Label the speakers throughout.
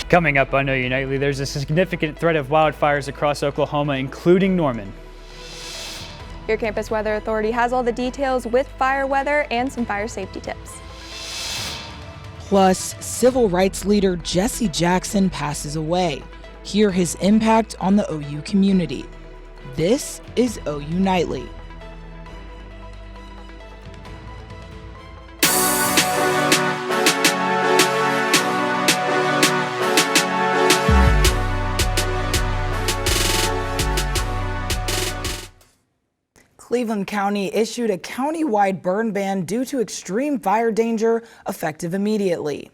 Speaker 1: Coming up on OU Nightly, there's a significant threat of wildfires across Oklahoma, including Norman.
Speaker 2: Your campus weather authority has all the details with fire weather and some fire safety tips.
Speaker 3: Plus, civil rights leader Jesse Jackson passes away. Hear his impact on the OU community. This is OU Nightly. Cleveland County issued a county-wide burn ban due to extreme fire danger, effective immediately.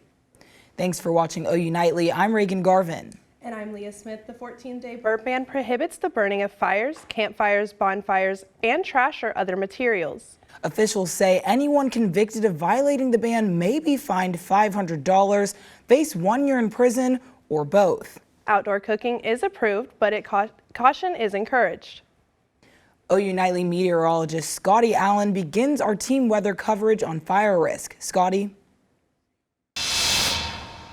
Speaker 3: Thanks for watching OU Nightly. I'm Reagan Garvin.
Speaker 4: And I'm Leah Smith. The 14-day burn ban prohibits the burning of fires, campfires, bonfires, and trash or other materials.
Speaker 3: Officials say anyone convicted of violating the ban may be fined $500, face 1 year in prison, or both.
Speaker 4: Outdoor cooking is approved, but caution is encouraged.
Speaker 3: OU Nightly meteorologist Scotty Allen begins our team weather coverage on fire risk. Scotty?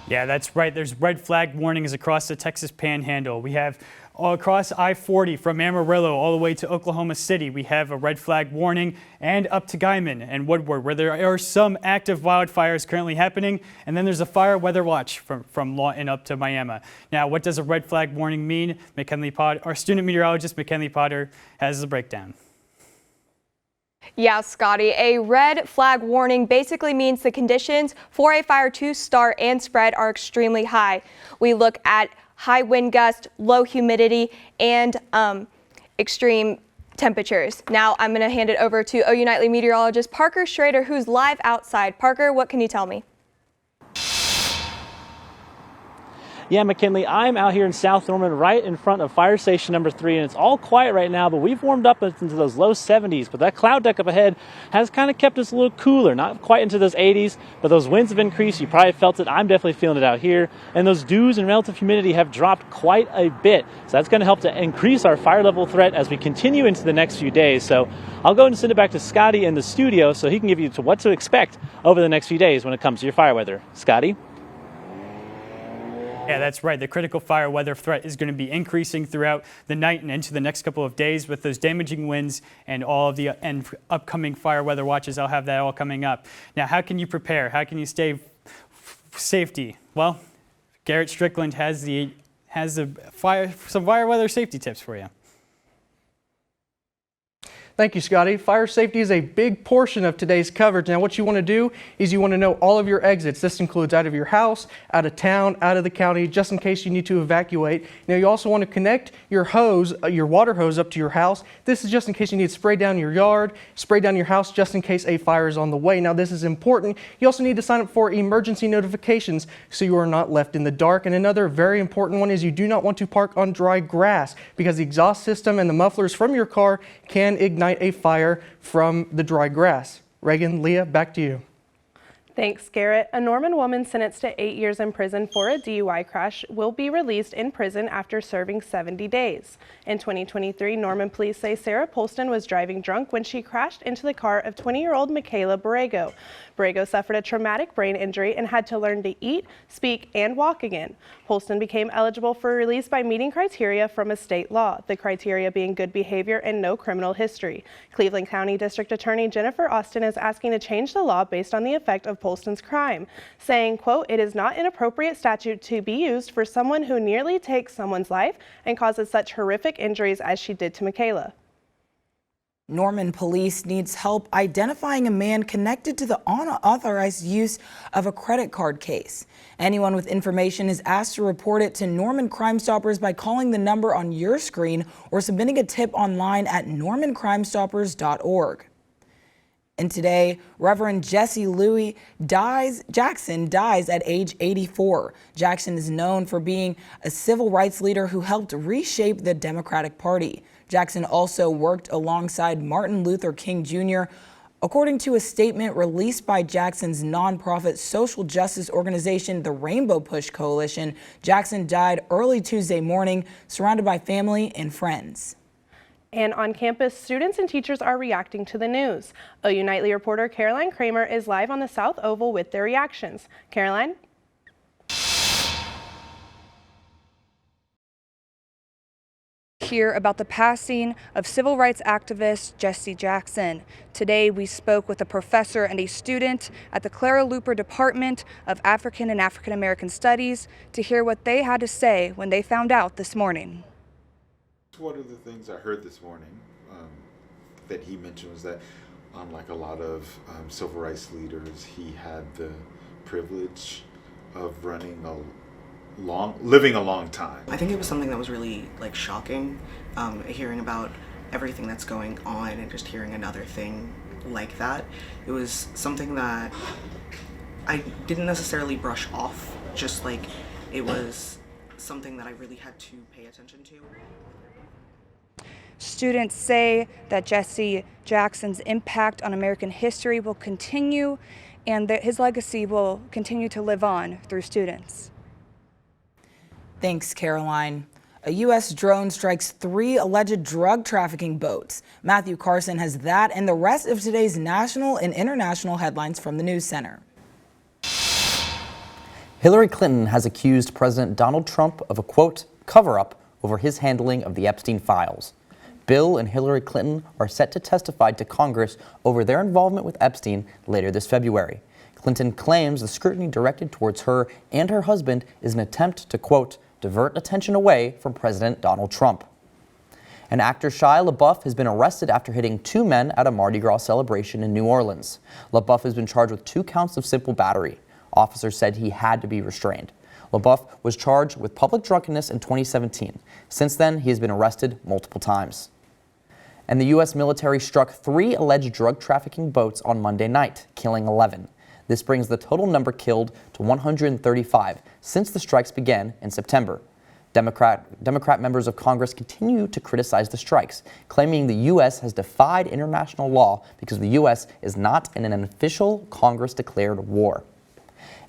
Speaker 1: Yeah, that's right. There's red flag warnings across the Texas Panhandle. We have all across I-40 from Amarillo all the way to Oklahoma City. We have a red flag warning, and up to Guyman and Woodward, where there are some active wildfires currently happening. And then there's a fire weather watch from Lawton up to Miami. Now, what does a red flag warning mean? Our student meteorologist McKinley Potter has the breakdown.
Speaker 2: Yeah, Scotty, a red flag warning basically means the conditions for a fire to start and spread are extremely high. We look at high wind gust, low humidity, and extreme temperatures. Now I'm going to hand it over to OU Nightly meteorologist Parker Schrader, who's live outside. Parker, what can you tell me?
Speaker 5: Yeah, McKinley, I'm out here in South Norman right in front of fire station number 3, and it's all quiet right now, but we've warmed up into those low 70s. But that cloud deck up ahead has kind of kept us a little cooler, not quite into those 80s, but those winds have increased. You probably felt it. I'm definitely feeling it out here. And those dews and relative humidity have dropped quite a bit. So that's going to help to increase our fire level threat as we continue into the next few days. So I'll go and send it back to Scotty in the studio so he can give you what to expect over the next few days when it comes to your fire weather. Scotty?
Speaker 1: Yeah, that's right. The critical fire weather threat is going to be increasing throughout the night and into the next couple of days with those damaging winds and all of the upcoming fire weather watches. I'll have that all coming up. Now, how can you prepare? How can you stay safety? Well, Garrett Strickland has some fire weather safety tips for you.
Speaker 6: Thank you, Scotty. Fire safety is a big portion of today's coverage. Now, what you want to do is you want to know all of your exits. This includes out of your house, out of town, out of the county, just in case you need to evacuate. Now, you also want to connect your hose, your water hose up to your house. This is just in case you need to spray down your yard, spray down your house, just in case a fire is on the way. Now, this is important. You also need to sign up for emergency notifications so you are not left in the dark. And another very important one is you do not want to park on dry grass because the exhaust system and the mufflers from your car can ignite a fire from the dry grass. Reagan, Leah, back to you.
Speaker 4: Thanks, Garrett. A Norman woman sentenced to 8 years in prison for a DUI crash will be released in prison after serving 70 days. In 2023, Norman police say Sarah Polston was driving drunk when she crashed into the car of 20-year-old Michaela Borrego. Borrego suffered a traumatic brain injury and had to learn to eat, speak, and walk again. Polston became eligible for release by meeting criteria from a state law, the criteria being good behavior and no criminal history. Cleveland County District Attorney Jennifer Austin is asking to change the law based on the effect of Polston's crime, saying, quote, "It is not an appropriate statute to be used for someone who nearly takes someone's life and causes such horrific injuries as she did to Michaela."
Speaker 3: Norman police needs help identifying a man connected to the unauthorized use of a credit card case. Anyone with information is asked to report it to Norman Crime Stoppers by calling the number on your screen or submitting a tip online at normancrimestoppers.org. And today, Reverend Jesse Louis Jackson dies at age 84. Jackson is known for being a civil rights leader who helped reshape the Democratic Party. Jackson also worked alongside Martin Luther King Jr. According to a statement released by Jackson's nonprofit social justice organization, the Rainbow Push Coalition, Jackson died early Tuesday morning, surrounded by family and friends.
Speaker 4: And on campus, students and teachers are reacting to the news. OU Nightly reporter Caroline Kramer is live on the South Oval with their reactions. Caroline?
Speaker 7: hear about the passing of civil rights activist Jesse Jackson. Today we spoke with a professor and a student at the Clara Luper Department of African and African American Studies to hear what they had to say when they found out this morning.
Speaker 8: One of the things I heard this morning that he mentioned was that unlike a lot of civil rights leaders, he had the privilege of living a long time.
Speaker 9: I think it was something that was really shocking, hearing about everything that's going on and just hearing another thing like that. It was something that I didn't necessarily brush off, just it was something that I really had to pay attention to.
Speaker 7: Students say that Jesse Jackson's impact on American history will continue and that his legacy will continue to live on through students.
Speaker 3: Thanks, Caroline. A U.S. drone strikes 3 alleged drug trafficking boats. Matthew Carson has that and the rest of today's national and international headlines from the News Center.
Speaker 10: Hillary Clinton has accused President Donald Trump of a, quote, cover-up over his handling of the Epstein files. Bill and Hillary Clinton are set to testify to Congress over their involvement with Epstein later this February. Clinton claims the scrutiny directed towards her and her husband is an attempt to, quote, divert attention away from President Donald Trump. And actor Shia LaBeouf has been arrested after hitting 2 men at a Mardi Gras celebration in New Orleans. LaBeouf has been charged with 2 counts of simple battery. Officers said he had to be restrained. LaBeouf was charged with public drunkenness in 2017. Since then, he has been arrested multiple times. And the U.S. military struck 3 alleged drug trafficking boats on Monday night, killing 11. This brings the total number killed to 135 since the strikes began in September. Democrat members of Congress continue to criticize the strikes, claiming the U.S. has defied international law because the U.S. is not in an official Congress-declared war.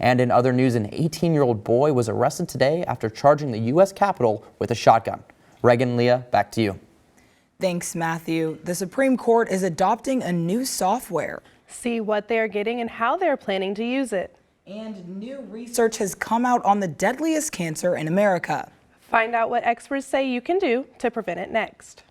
Speaker 10: And in other news, an 18-year-old boy was arrested today after charging the U.S. Capitol with a shotgun. Reagan, Leah, back to you.
Speaker 3: Thanks, Matthew. The Supreme Court is adopting a new software.
Speaker 4: See what they're getting and how they're planning to use it.
Speaker 3: And new research has come out on the deadliest cancer in America.
Speaker 4: Find out what experts say you can do to prevent it next.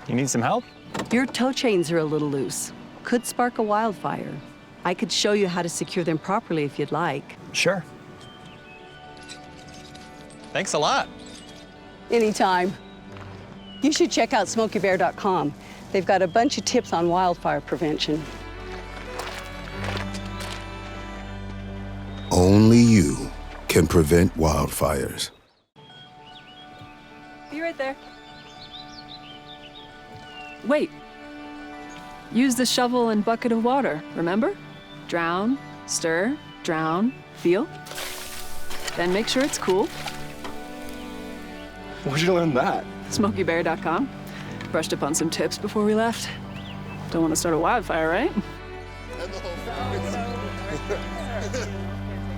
Speaker 11: You need some help?
Speaker 12: Your tow chains are a little loose. Could spark a wildfire. I could show you how to secure them properly if you'd like.
Speaker 11: Sure. Thanks a lot.
Speaker 12: Anytime. You should check out SmokeyBear.com. They've got a bunch of tips on wildfire prevention.
Speaker 13: Only you can prevent wildfires.
Speaker 12: Be right there. Wait. Use the shovel and bucket of water, remember? Drown, stir, drown, feel. Then make sure it's cool.
Speaker 11: Where'd you learn that?
Speaker 12: SmokeyBear.com. Brushed up on some tips before we left. Don't want to start a wildfire, right?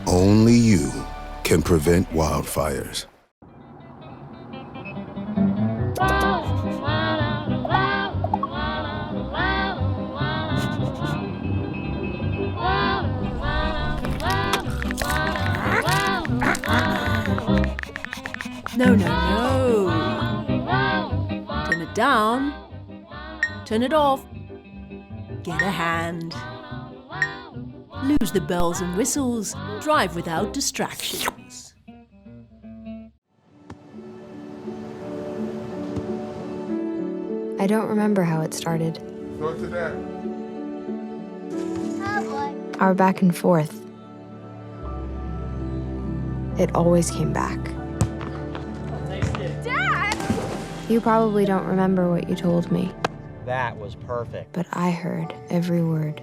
Speaker 13: Only you can prevent wildfires.
Speaker 14: No, no, no. Turn it down. Turn it off. Get a hand. Lose the bells and whistles. Drive without distractions.
Speaker 15: I don't remember how it started.
Speaker 16: Go to that.
Speaker 15: Our back and forth. It always came back.
Speaker 2: Dad!
Speaker 15: You probably don't remember what you told me,
Speaker 17: That was perfect.
Speaker 15: but I heard every word.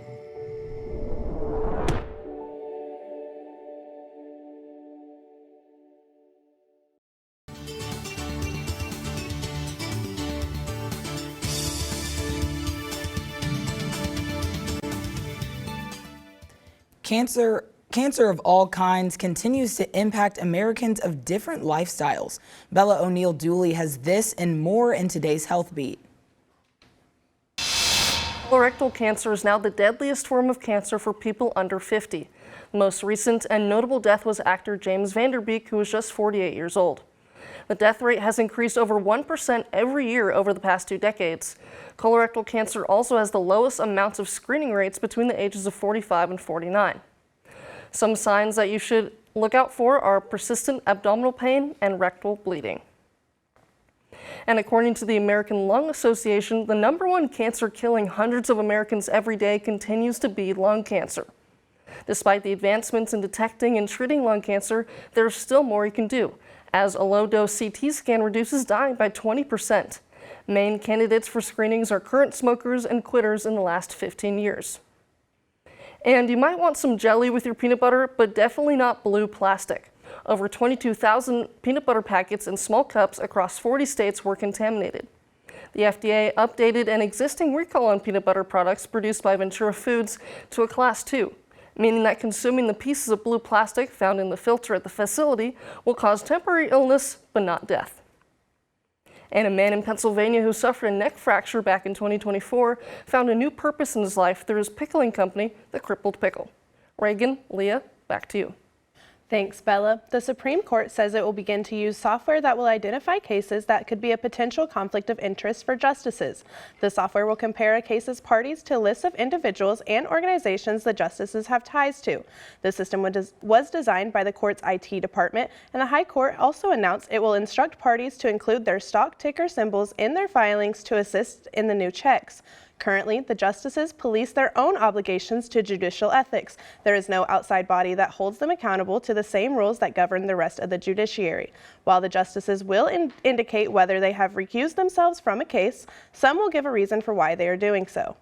Speaker 3: Cancer of all kinds continues to impact Americans of different lifestyles. Bella O'Neill Dooley has this and more in today's Health Beat.
Speaker 16: Colorectal cancer is now the deadliest form of cancer for people under 50. The most recent and notable death was actor James Van Der Beek, who was just 48 years old. The death rate has increased over 1% every year over the past 2 decades. Colorectal cancer also has the lowest amounts of screening rates between the ages of 45 and 49. Some signs that you should look out for are persistent abdominal pain and rectal bleeding. And according to the American Lung Association, the #1 cancer killing hundreds of Americans every day continues to be lung cancer. Despite the advancements in detecting and treating lung cancer, there's still more you can do, as a low-dose CT scan reduces dying by 20%. Main candidates for screenings are current smokers and quitters in the last 15 years. And you might want some jelly with your peanut butter, but definitely not blue plastic. Over 22,000 peanut butter packets in small cups across 40 states were contaminated. The FDA updated an existing recall on peanut butter products produced by Ventura Foods to a Class 2, meaning that consuming the pieces of blue plastic found in the filter at the facility will cause temporary illness, but not death. And a man in Pennsylvania who suffered a neck fracture back in 2024 found a new purpose in his life through his pickling company, The Crippled Pickle. Reagan, Leah, back to you.
Speaker 4: Thanks, Bella. The Supreme Court says it will begin to use software that will identify cases that could be a potential conflict of interest for justices. The software will compare a case's parties to lists of individuals and organizations the justices have ties to. The system was designed by the court's IT department, and the High Court also announced it will instruct parties to include their stock ticker symbols in their filings to assist in the new checks. Currently, the justices police their own obligations to judicial ethics. There is no outside body that holds them accountable to the same rules that govern the rest of the judiciary. While the justices will indicate whether they have recused themselves from a case, some will give a reason for why they are doing so.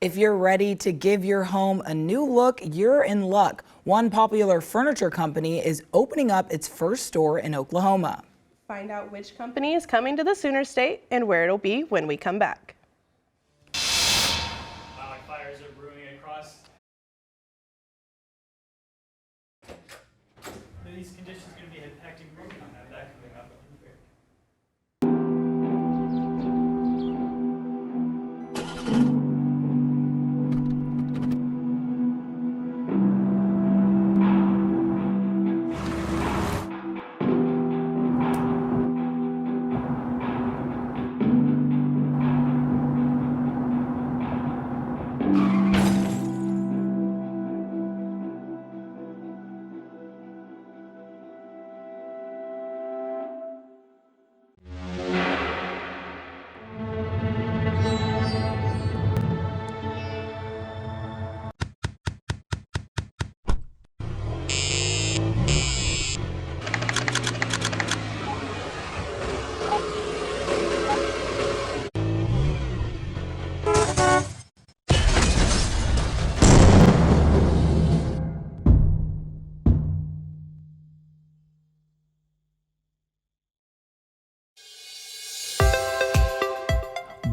Speaker 3: If you're ready to give your home a new look, you're in luck. One popular furniture company is opening up its first store in Oklahoma.
Speaker 4: Find out which company is coming to the Sooner State and where it'll be when we come back.
Speaker 1: Wildfires are brewing across. These conditions are going to be impacting roofing on that coming up.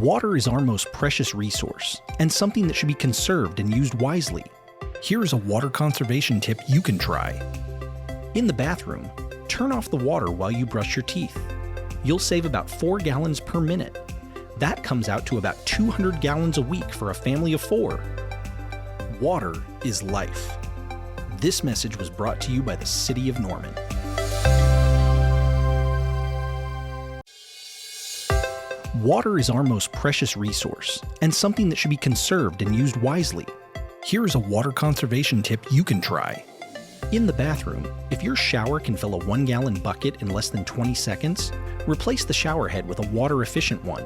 Speaker 18: Water is our most precious resource and something that should be conserved and used wisely. Here is a water conservation tip you can try. In the bathroom, turn off the water while you brush your teeth. You'll save about 4 gallons per minute. That comes out to about 200 gallons a week for a family of 4. Water is life. This message was brought to you by the City of Norman. Water is our most precious resource and something that should be conserved and used wisely. Here is a water conservation tip you can try. In the bathroom, if your shower can fill a 1-gallon bucket in less than 20 seconds, replace the shower head with a water-efficient one.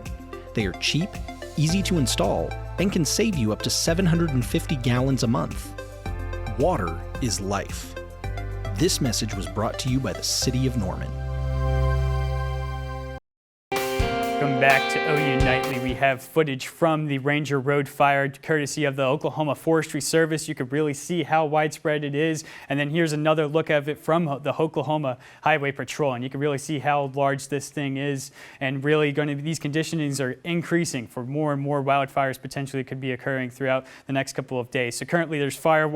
Speaker 18: They are cheap, easy to install, and can save you up to 750 gallons a month. Water is life. This message was brought to you by the City of Norman.
Speaker 1: Welcome back to OU Nightly. We have footage from the Ranger Road fire courtesy of the Oklahoma Forestry Service. You could really see how widespread it is. And then here's another look of it from the Oklahoma Highway Patrol. And you can really see how large this thing is. And really these conditions are increasing for more and more wildfires potentially could be occurring throughout the next couple of days. So currently there's fire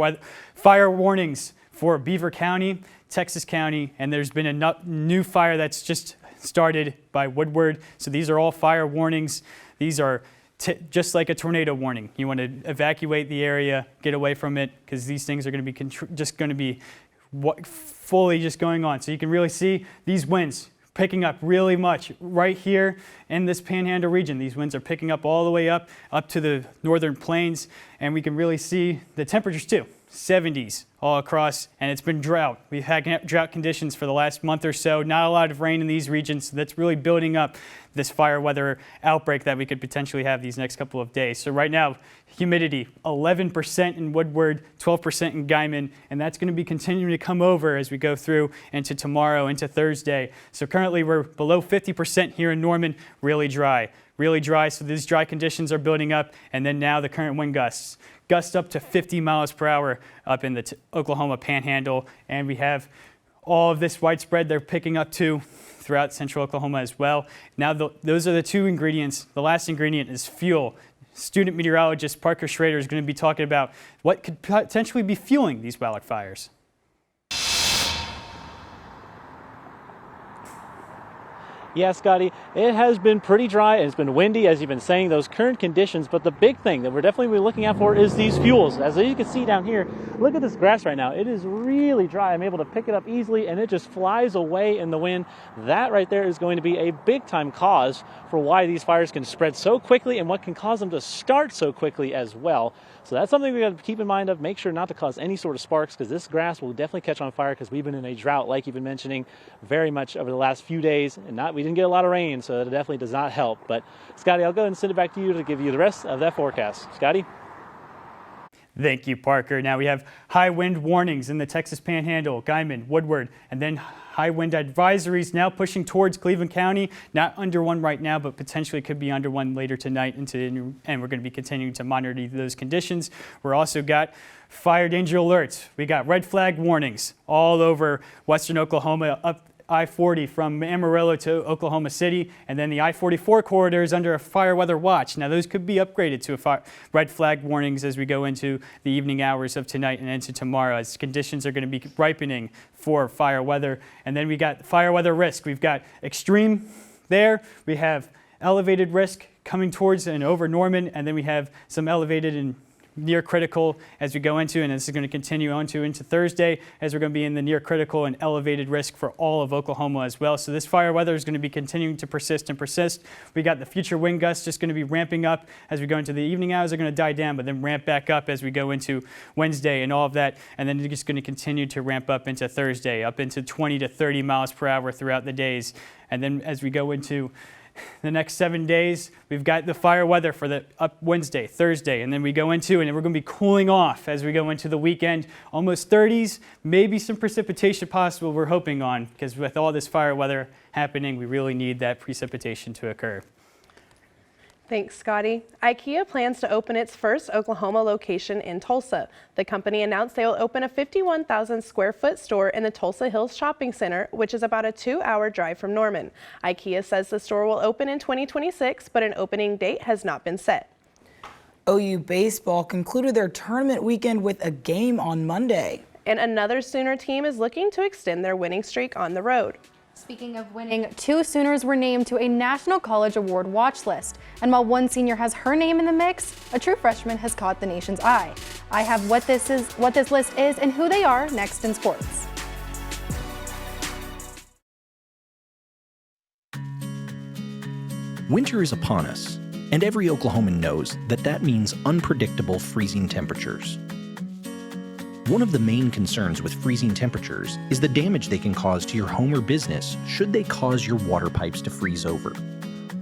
Speaker 1: warnings for Beaver County, Texas County, and there's been a new fire that's just started by Woodward. So these are all fire warnings. These are just like a tornado warning. You want to evacuate the area, get away from it, because these things are going to be just going to be fully just going on. So you can really see these winds picking up really much right here in this Panhandle region. These winds are picking up all the way up to the northern plains, and we can really see the temperatures too. 70s all across, and it's been drought. We've had drought conditions for the last month or so. Not a lot of rain in these regions, so that's really building up this fire weather outbreak that we could potentially have these next couple of days. So right now, humidity 11% in Woodward, 12% in Guyman, and that's going to be continuing to come over as we go through into tomorrow, into Thursday. So currently we're below 50% here in Norman, really dry, so these dry conditions are building up, and then now the current wind gusts up to 50 miles per hour up in the Oklahoma Panhandle, and we have all of this widespread they're picking up to throughout central Oklahoma as well. Now those are the two ingredients. The last ingredient is fuel. Student meteorologist Parker Schrader is going to be talking about what could potentially be fueling these wildfires.
Speaker 5: Yeah, Scotty, it has been pretty dry and it's been windy, as you've been saying, those current conditions. But the big thing that we're definitely looking out for is these fuels. As you can see down here, look at this grass right now. It is really dry. I'm able to pick it up easily and it just flies away in the wind. That right there is going to be a big time cause for why these fires can spread so quickly and what can cause them to start so quickly as well. So that's something we got to keep in mind of. Make sure not to cause any sort of sparks, because this grass will definitely catch on fire, because we've been in a drought, like you've been mentioning, very much over the last few days, and we didn't get a lot of rain, so it definitely does not help. But Scotty, I'll go ahead and send it back to you to give you the rest of that forecast. Scotty?
Speaker 1: Thank you, Parker. Now we have high wind warnings in the Texas Panhandle, Guyman, Woodward, and then high wind advisories now pushing towards Cleveland County. Not under one right now, but potentially could be under one later tonight. And we're going to be continuing to monitor those conditions. We're also got fire danger alerts. We got red flag warnings all over western Oklahoma, up I-40 from Amarillo to Oklahoma City, and then the I-44 corridor is under a fire weather watch. Now those could be upgraded to red flag warnings as we go into the evening hours of tonight and into tomorrow, as conditions are going to be ripening for fire weather. And then we got fire weather risk. We've got extreme there. We have elevated risk coming towards and over Norman, and then we have some elevated and near critical as we go into, and this is going to continue on into Thursday, as we're going to be in the near critical and elevated risk for all of Oklahoma as well. So this fire weather is going to be continuing to persist and persist. We got the future wind gusts just going to be ramping up as we go into the evening hours. They're going to die down, but then ramp back up as we go into Wednesday and all of that, and then it's just going to continue to ramp up into Thursday, up into 20 to 30 miles per hour throughout the days. And then as we go into the next 7 days, we've got the fire weather for the up Wednesday, Thursday, and then we go into, and then we're going to be cooling off as we go into the weekend. Almost 30s, maybe some precipitation possible, we're hoping on, because with all this fire weather happening, we really need that precipitation to occur.
Speaker 4: Thanks, Scotty. IKEA plans to open its first Oklahoma location in Tulsa. The company announced they will open a 51,000 square foot store in the Tulsa Hills Shopping Center, which is about a 2-hour drive from Norman. IKEA says the store will open in 2026, but an opening date has not been set.
Speaker 3: OU baseball concluded their tournament weekend with a game on Monday.
Speaker 4: And another Sooner team is looking to extend their winning streak on the road.
Speaker 19: Speaking of winning, 2 Sooners were named to a National College Award watch list. And while one senior has her name in the mix, a true freshman has caught the nation's eye. I have what this list is and who they are next in sports.
Speaker 18: Winter is upon us, and every Oklahoman knows that means unpredictable freezing temperatures. One of the main concerns with freezing temperatures is the damage they can cause to your home or business should they cause your water pipes to freeze over.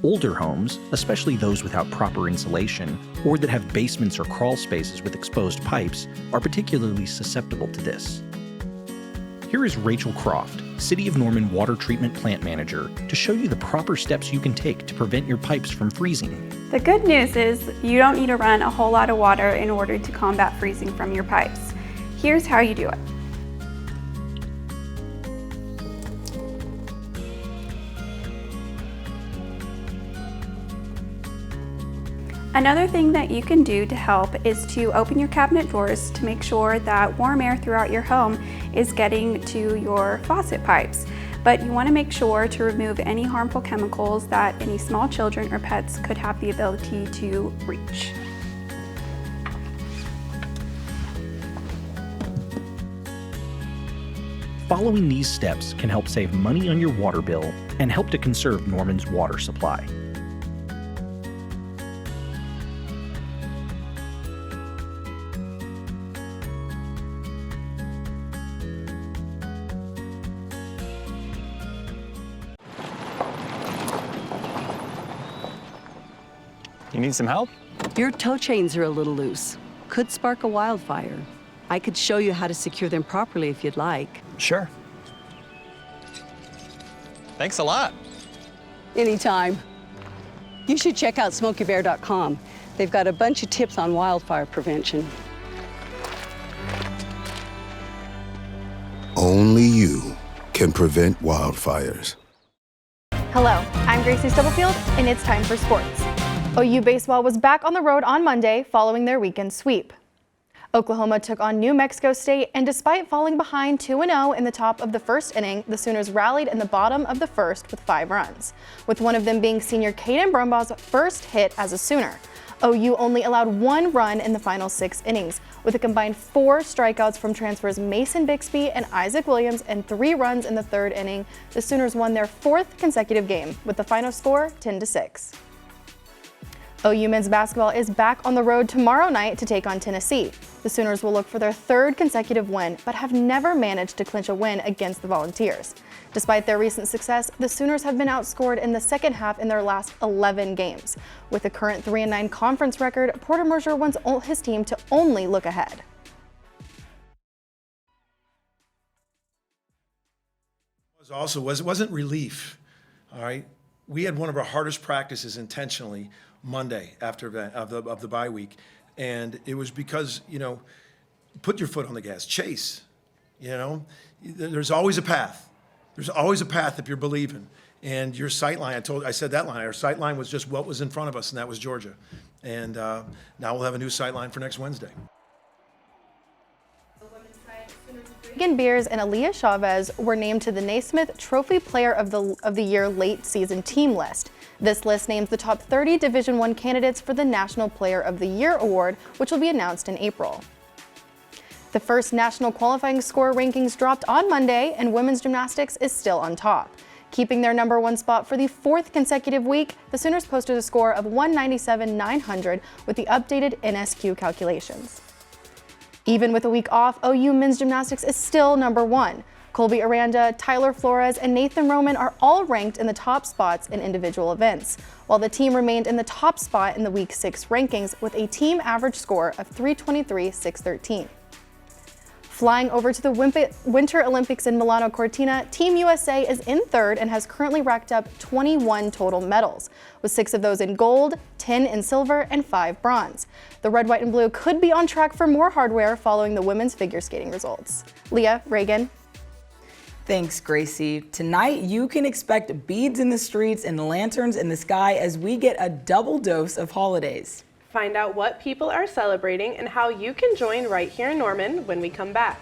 Speaker 18: Older homes, especially those without proper insulation or that have basements or crawl spaces with exposed pipes, are particularly susceptible to this. Here is Rachel Croft, City of Norman Water Treatment Plant Manager, to show you the proper steps you can take to prevent your pipes from freezing.
Speaker 20: The good news is you don't need to run a whole lot of water in order to combat freezing from your pipes. Here's how you do it. Another thing that you can do to help is to open your cabinet doors to make sure that warm air throughout your home is getting to your faucet pipes. but you want to make sure to remove any harmful chemicals that any small children or pets could have the ability to reach.
Speaker 18: Following these steps can help save money on your water bill and help to conserve Norman's water supply.
Speaker 11: You need some help?
Speaker 21: Your tow chains are a little loose. Could spark a wildfire. I could show you how to secure them properly if you'd like.
Speaker 11: Sure. Thanks a lot.
Speaker 21: Anytime. You should check out SmokeyBear.com. They've got a bunch of tips on wildfire prevention.
Speaker 13: Only you can prevent wildfires.
Speaker 19: Hello, I'm Gracie Stubblefield, and it's time for sports. OU baseball was back on the road on Monday following their weekend sweep. Oklahoma took on New Mexico State, and despite falling behind 2-0 in the top of the first inning, the Sooners rallied in the bottom of the first with 5 runs, with one of them being senior Caden Brumbaugh's first hit as a Sooner. OU only allowed 1 run in the final 6 innings, with a combined 4 strikeouts from transfers Mason Bixby and Isaac Williams and 3 runs in the 3rd inning. The Sooners won their 4th consecutive game, with the final score 10-6. OU men's basketball is back on the road tomorrow night to take on Tennessee. The Sooners will look for their 3rd consecutive win, but have never managed to clinch a win against the Volunteers. Despite their recent success, the Sooners have been outscored in the second half in their last 11 games. With the current 3-9 conference record, Porter Moser wants his team to only look ahead.
Speaker 22: It wasn't relief, all right? We had one of our hardest practices intentionally Monday after of the bye week, and it was because, put your foot on the gas, chase, there's always a path. There's always a path if you're believing. And your sight line, I said that line, our sight line was just what was in front of us, and that was Georgia. And now we'll have a new sight line for next Wednesday.
Speaker 19: Reagan Beers and Aaliyah Chavez were named to the Naismith Trophy Player of the Year late season team list. This list names the top 30 Division I candidates for the National Player of the Year award, which will be announced in April. The first national qualifying score rankings dropped on Monday, and women's gymnastics is still on top. Keeping their number 1 spot for the 4th consecutive week, the Sooners posted a score of 197,900 with the updated NSQ calculations. Even with a week off, OU men's gymnastics is still number 1. Colby Aranda, Tyler Flores, and Nathan Roman are all ranked in the top spots in individual events, while the team remained in the top spot in the Week 6 rankings with a team average score of 323,613. Flying over to the Winter Olympics in Milano Cortina, Team USA is in 3rd and has currently racked up 21 total medals, with 6 of those in gold, 10 in silver, and 5 bronze. The red, white, and blue could be on track for more hardware following the women's figure skating results. Leah, Reagan.
Speaker 3: Thanks, Gracie. Tonight, you can expect beads in the streets and lanterns in the sky as we get a double dose of holidays.
Speaker 4: Find out what people are celebrating and how you can join right here in Norman when we come back.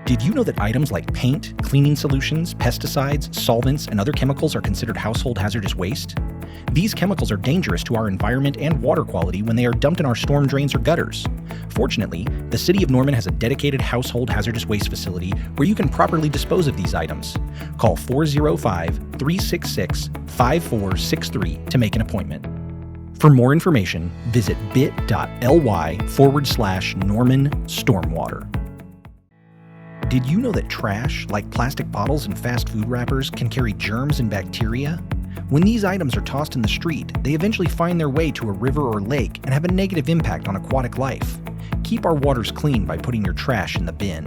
Speaker 18: Did you know that items like paint, cleaning solutions, pesticides, solvents, and other chemicals are considered household hazardous waste? These chemicals are dangerous to our environment and water quality when they are dumped in our storm drains or gutters. Fortunately, the City of Norman has a dedicated household hazardous waste facility where you can properly dispose of these items. Call 405-366-5463 to make an appointment. For more information, visit bit.ly/Norman Stormwater. Did you know that trash, like plastic bottles and fast food wrappers, can carry germs and bacteria? When these items are tossed in the street, they eventually find their way to a river or lake and have a negative impact on aquatic life. Keep our waters clean by putting your trash in the bin.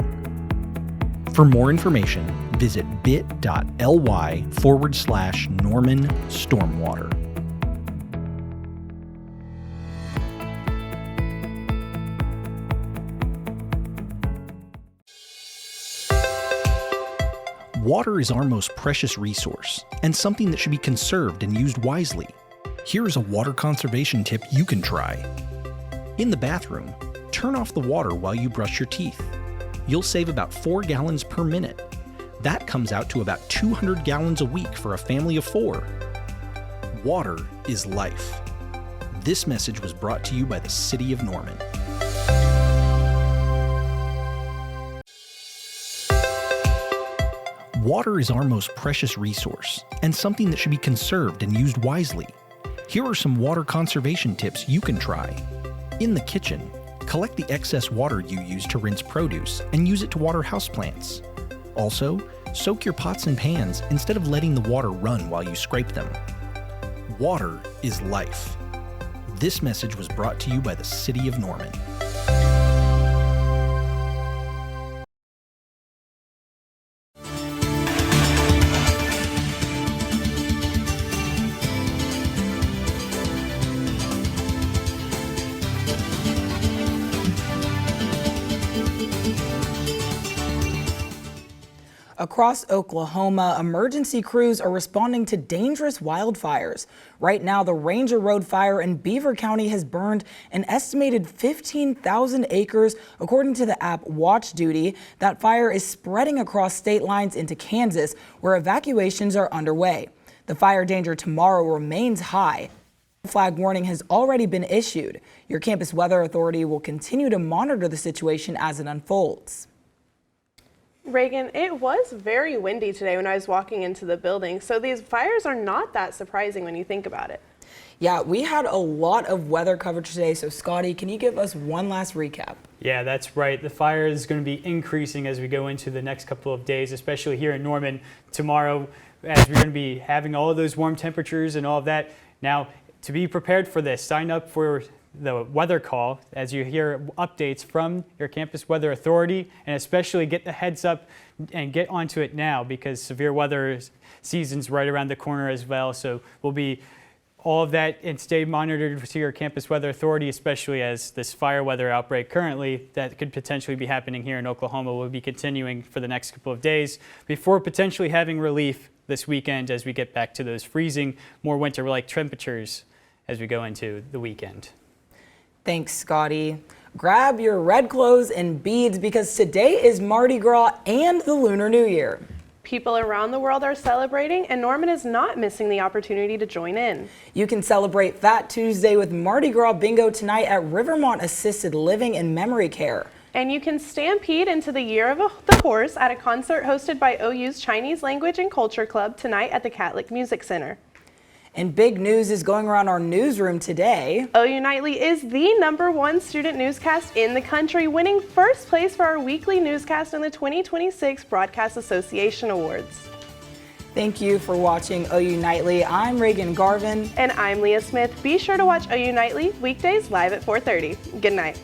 Speaker 18: For more information, visit bit.ly/Norman Stormwater. Water is our most precious resource and something that should be conserved and used wisely. Here is a water conservation tip you can try. In the bathroom, Turn off the water while you brush your teeth. You'll save about 4 gallons per minute. That comes out to about 200 gallons a week for a family of 4. Water is life. This message was brought to you by the City of Norman. Water is our most precious resource and something that should be conserved and used wisely. Here are some water conservation tips you can try. In the kitchen, collect the excess water you use to rinse produce and use it to water houseplants. Also, soak your pots and pans instead of letting the water run while you scrape them. Water is life. This message was brought to you by the City of Norman.
Speaker 3: Across Oklahoma, emergency crews are responding to dangerous wildfires. Right now, the Ranger Road fire in Beaver County has burned an estimated 15,000 acres, according to the app Watch Duty. That fire is spreading across state lines into Kansas, where evacuations are underway. The fire danger tomorrow remains high. A flag warning has already been issued. Your campus weather authority will continue to monitor the situation as it unfolds.
Speaker 4: Reagan, it was very windy today when I was walking into the building, so these fires are not that surprising when you think about it.
Speaker 3: Yeah, we had a lot of weather coverage today, so Scotty, can you give us one last recap?
Speaker 1: Yeah, that's right. The fire is going to be increasing as we go into the next couple of days, especially here in Norman tomorrow, as we're going to be having all of those warm temperatures and all of that. Now, to be prepared for this, sign up for the weather call as you hear updates from your campus weather authority, and especially get the heads up and get onto it now because severe weather season's right around the corner as well. So we'll be all of that and stay monitored to your campus weather authority, especially as this fire weather outbreak currently that could potentially be happening here in Oklahoma will be continuing for the next couple of days before potentially having relief this weekend as we get back to those freezing, more winter-like temperatures as we go into the weekend.
Speaker 3: Thanks, Scotty. Grab your red clothes and beads because today is Mardi Gras and the Lunar New Year.
Speaker 4: People around the world are celebrating, and Norman is not missing the opportunity to join in.
Speaker 3: You can celebrate Fat Tuesday with Mardi Gras Bingo tonight at Rivermont Assisted Living and Memory Care.
Speaker 4: And you can stampede into the Year of the Horse at a concert hosted by OU's Chinese Language and Culture Club tonight at the Catholic Music Center.
Speaker 3: And big news is going around our newsroom today.
Speaker 4: OU Nightly is the #1 student newscast in the country, winning first place for our weekly newscast in the 2026 Broadcast Association Awards.
Speaker 3: Thank you for watching OU Nightly. I'm Reagan Garvin.
Speaker 4: And I'm Leah Smith. Be sure to watch OU Nightly weekdays live at 4:30. Good night.